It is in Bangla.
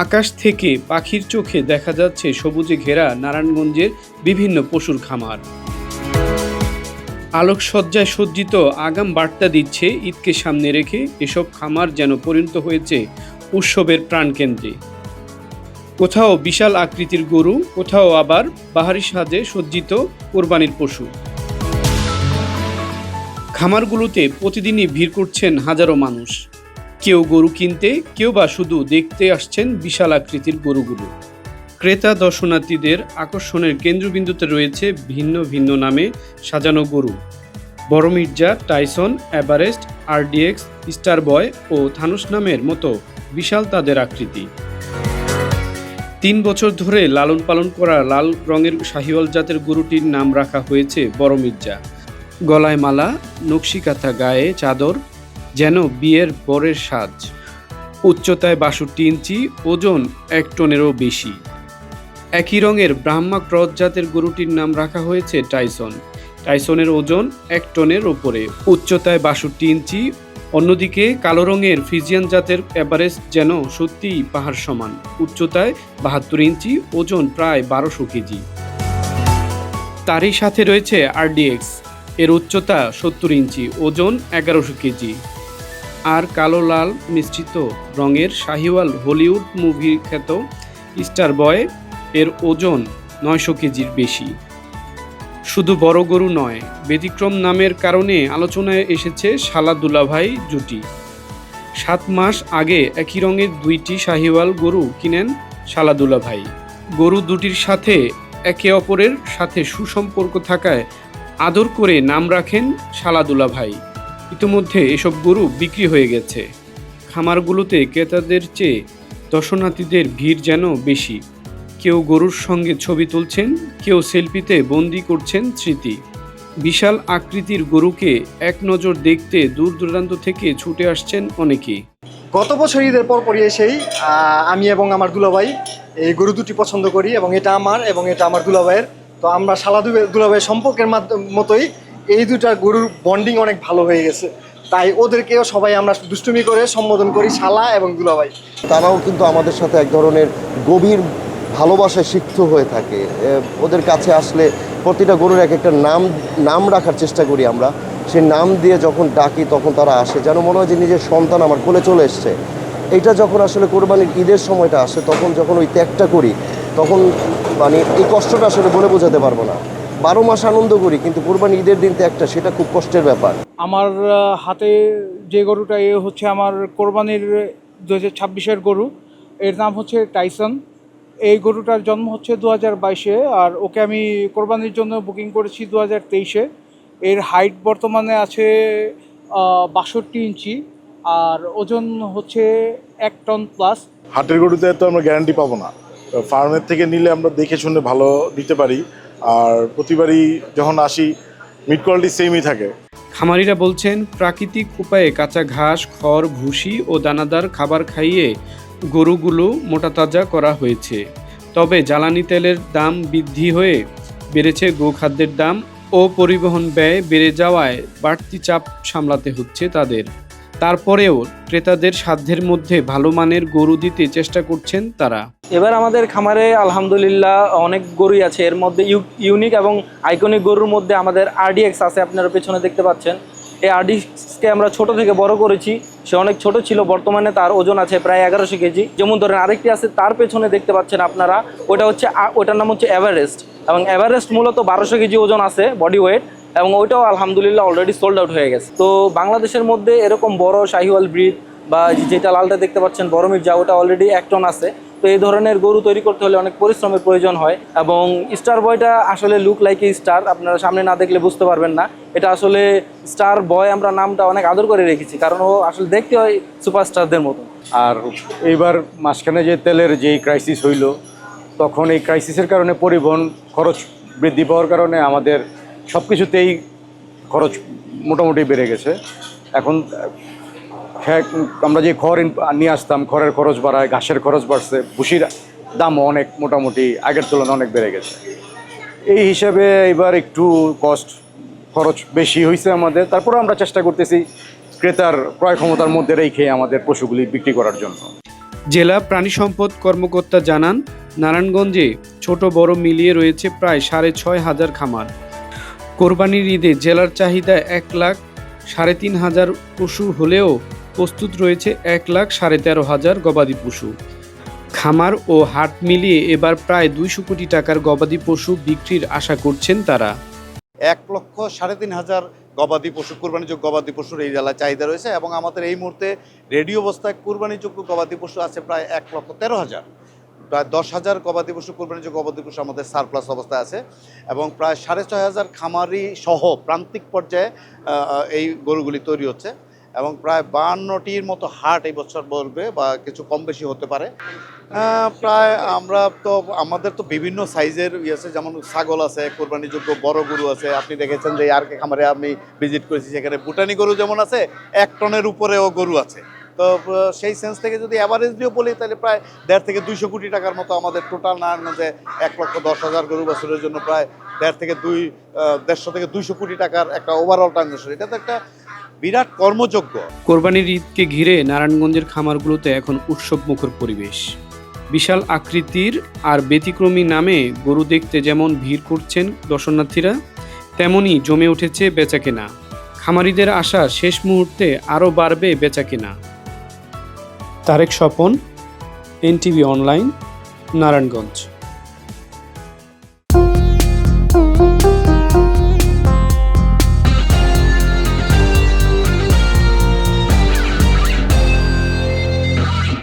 আকাশ থেকে পাখির চোখে দেখা যাচ্ছে সবুজে ঘেরা নারায়ণগঞ্জের বিভিন্ন পশুর খামার। আলোকসজ্জায় সজ্জিত আগাম বার্তা দিচ্ছে ঈদকে সামনে রেখে এসব খামার যেন পরিণত হয়েছে উৎসবের প্রাণকেন্দ্রে। কোথাও বিশাল আকৃতির গরু, কোথাও আবার বাহারি সাজে সজ্জিত কোরবানির পশু। খামারগুলোতে প্রতিদিনই ভিড় করছেন হাজারো মানুষ। কেউ গরু কিনতে, কেউ বা শুধু দেখতে আসছেন বিশাল আকৃতির গরুগুলো। ক্রেতা দর্শনার্থীদের আকর্ষণের কেন্দ্রবিন্দুতে রয়েছে ভিন্ন ভিন্ন নামে সাজানো গরু। বড় Mirza, Tyson, Everest, RDX, star boy ও থানুস নামের মতো বিশাল তাদের আকৃতি। ৩ বছর ধরে লালন পালন করা লাল রঙের শাহিওয়াল জাতের গরুটির নাম রাখা হয়েছে বড় মির্জা। গলায় মালা, নকশিকাঁথা, গায়ে চাদর, যেন বিয়ের বরের সাজ। উচ্চতায় ৬২ ইঞ্চি, ওজন ১ টনেরও বেশি। একই রঙের ব্রাহ্মা ক্রস জাতের গরুটির নাম রাখা হয়েছে টাইসন। টাইসনের ওজন ১ টনের ওপরে, উচ্চতায় ৬২ ইঞ্চি। অন্যদিকে কালো রঙের ফ্রিজিয়ান জাতের এভারেস্ট যেন সত্যিই পাহাড় সমান, উচ্চতায় ৭২ ইঞ্চি, ওজন প্রায় ১২০০ কেজি। তারই সাথে রয়েছে আরডিএক্স, এর উচ্চতা ৭০ ইঞ্চি, ওজন ১১০০ কেজি। আর কালো লাল মিশ্রিত রঙের শাহিওয়াল হলিউড মুভি খ্যাত স্টার বয়, এর ওজন ৯০০ কেজির বেশি। শুধু বড় গরু নয়, ব্যতিক্রম নামের কারণে আলোচনায় এসেছে শালা দুলাভাই জুটি। ৭ মাস আগে একই রঙের ২টি শাহিওয়াল গরু কিনেন শালা দুলাভাই। গরু দুটির সাথে একে অপরের সাথে সুসম্পর্ক থাকায় আদর করে নাম রাখেন শালা দুলাভাই। ইতিমধ্যে এসব গরু বিক্রি হয়ে গেছে। খামারগুলোতে ক্রেতাদের চেয়ে দর্শনার্থীদের ভিড় যেন বেশি। কেউ গরুর সঙ্গে ছবি তুলছেন, কেউ সেলফিতে বন্দি করছেন স্মৃতি। বিশাল আকৃতির গরুকে এক নজর দেখতে দূর দূরান্ত থেকে ছুটে আসছেন অনেকেই। গত বছর ঈদের পরপরই এসেই আমি এবং আমার দুলাভাই এই গরু দুটি পছন্দ করি, এবং এটা আমার এবং এটা আমার দুলাভাইয়ের। তো আমরা শালা দুলাভাইয়ের সম্পর্কের মতোই এই দুটা গরুর বন্ডিং অনেক ভালো হয়ে গেছে, তাই ওদেরকেও সবাই আমরা দুষ্টুমি করে সম্বোধন করি শালা এবং দুলাভাই। তারাও কিন্তু আমাদের সাথে এক ধরনের গভীর ভালোবাসায় সিক্ত হয়ে থাকে। ওদের কাছে আসলে প্রতিটা গরুর এক একটা নাম রাখার চেষ্টা করি আমরা। সেই নাম দিয়ে যখন ডাকি তখন তারা আসে, যেন মনে হয় যে নিজের সন্তান আমার কোলে চলে এসছে। এইটা যখন আসলে কোরবানির ঈদের সময়টা আসে, তখন যখন ওই ত্যাগটা করি, তখন মানে এই কষ্টটা আসলে বলে বোঝাতে পারবো না। ১২ মাস আনন্দ করি, কিন্তু কোরবানি ঈদের দিন ত্যাগটা, সেটা খুব কষ্টের ব্যাপার। আমার হাতে যে গরুটা হচ্ছে আমার কোরবানির ২০২৬-এর গরু, এর নাম হচ্ছে টাইসন। এই গরুটার জন্ম হচ্ছে ২০২২-এ, আর ওকে আমি কোরবানির জন্য বুকিং করেছি ২০২৩-এ। এর হাইট বর্তমানে আছে ৬২ ইঞ্চি, আর ওজন হচ্ছে ১ টন প্লাস। হাটের গরুতে তো আমরা গ্যারান্টি পাবো না, ফার্মের থেকে নিলে আমরা দেখে শুনে ভালো দিতে পারি। আর প্রতিবারই যখন আসি মিট কোয়ালিটি সেমই থাকে। খামারিরা বলছেন, প্রাকৃতিক উপায়ে কাঁচা ঘাস, খড়, ভুসি ও দানাদার খাবার খাইয়ে গরুগুলো মোটাতাজা করা হয়েছে। তবে জ্বালানি তেলের দাম বৃদ্ধি হয়ে বেড়েছে গোখাদ্যের দাম ও পরিবহন ব্যয় বেড়ে যাওয়ায় বাড়তি চাপ সামলাতে হচ্ছে তাদের। তারপরেও ক্রেতাদের সাধ্যের মধ্যে ভালো মানের গরু দিতে চেষ্টা করছেন তারা। এবার আমাদের খামারে আলহামদুলিল্লাহ অনেক গরুই আছে। এর মধ্যে ইউনিক এবং আইকনিক গরুর মধ্যে আমাদের আরডিএক্স আছে, আপনারা পেছনে দেখতে পাচ্ছেন। এই আরডিএক্সকে আমরা ছোট থেকে বড় করেছি। সে অনেক ছোট ছিল, বর্তমানে তার ওজন আছে প্রায় ১১০০ কেজি। যেমন ধরেন আরেকটি আছে তার পেছনে দেখতে পাচ্ছেন আপনারা, ওটার নাম হচ্ছে এভারেস্ট, এবং এভারেস্ট মূলত ১২০০ কেজি ওজন আছে বডি ওয়েট, এবং ওইটাও আলহামদুলিল্লাহ অলরেডি সোল্ড আউট হয়ে গেছে। তো বাংলাদেশের মধ্যে এরকম বড় শাহিওয়াল ব্রিড বা যেটা লালটা দেখতে পাচ্ছেন বড় মির্জা, ওটা অলরেডি ১ টন আছে। তো এই ধরনের গরু তৈরি করতে হলে অনেক পরিশ্রমের প্রয়োজন হয়। এবং স্টার বয়টা আসলে লুক লাইক এ স্টার, আপনারা সামনে না দেখলে বুঝতে পারবেন না। এটা আসলে স্টার বয় আমরা নামটা অনেক আদর করে রেখেছি, কারণ ও আসলে দেখতে হয় সুপারস্টারদের মতো। আর এইবার মাঝখানে যে তেলের যেই ক্রাইসিস হইল, তখন এই ক্রাইসিসের কারণে পরিবহন খরচ বৃদ্ধি পাওয়ার কারণে আমাদের সব কিছুতেই খরচ মোটামুটি বেড়ে গেছে। এখন আমরা যে খড় নিয়ে আসতাম, খড়ের খরচ বাড়ায়, ঘাসের খরচ বাড়ছে, ভুসির দামও অনেক মোটামুটি আগের তুলনায় অনেক বেড়ে গেছে। এই হিসাবে এবার একটু খরচ বেশি হয়েছে আমাদের। তারপরে আমরা চেষ্টা করতেছি ক্রেতার ক্রয় ক্ষমতার মধ্যে রেখে আমাদের পশুগুলি বিক্রি করার জন্য। জেলা প্রাণী সম্পদ কর্মকর্তা জানান, নারায়ণগঞ্জে ছোট বড় মিলিয়ে রয়েছে প্রায় 6,500 খামার। কোরবানির ঈদে জেলার চাহিদা 1,03,500 পশু হলেও প্রস্তুত রয়েছে 1,13,500 গবাদি পশু। খামার ও হাট মিলিয়ে এবার প্রায় 200 কোটি টাকার গবাদি পশু বিক্রির আশা করছেন তারা। 1,03,500 গবাদি পশু, কুরবানিযোগ্য গবাদি পশুর এই জেলায় চাহিদা রয়েছে এবং আমাদের এই মুহূর্তে রেডি অবস্থায় কুরবানিযোগ্য গবাদি পশু আছে প্রায় 1,13,000। প্রায় 10,000 গবাদি পশু, কুরবানিযোগ্য গবাদি পশু আমাদের সারপ্লাস অবস্থায় আছে এবং প্রায় 6,500 খামারি সহ প্রান্তিক পর্যায়ে এই গরুগুলি তৈরি হচ্ছে এবং প্রায় 52টির মতো হাট এই বছর বলবে বা কিছু কম বেশি হতে পারে। প্রায় আমাদের তো বিভিন্ন সাইজের আছে, যেমন ছাগল আছে, কোরবানিযোগ্য বড় গরু আছে। আপনি দেখেছেন যে আর কে খামারে আমি ভিজিট করেছি, সেখানে ভুটানি গরু যেমন আছে 1 টনের উপরেও গরু আছে। তো সেই সেন্স থেকে যদি অ্যাভারেজলিও বলি তাহলে প্রায় 1.5 থেকে 200 কোটি টাকার মতো আমাদের টোটাল নারায়ণগঞ্জে 1,10,000 গরু বছরের জন্য প্রায় 1.5 থেকে 200 কোটি টাকার একটা ওভারঅল ট্রানজাকশন। এটা তো একটা বিরাট কর্মযোগ্য। কোরবানির ঈদকে ঘিরে নারায়ণগঞ্জের খামারগুলোতে এখন উৎসবমুখর পরিবেশ। বিশাল আকৃতির আর ব্যতিক্রমী নামে গরু দেখতে যেমন ভিড় করছেন দর্শনার্থীরা, তেমনই জমে উঠেছে বেচাকেনা। খামারিদের আশা শেষ মুহূর্তে আরও বাড়বে বেচাকেনা। Tarek Swapan, NTV online, Narayanganj.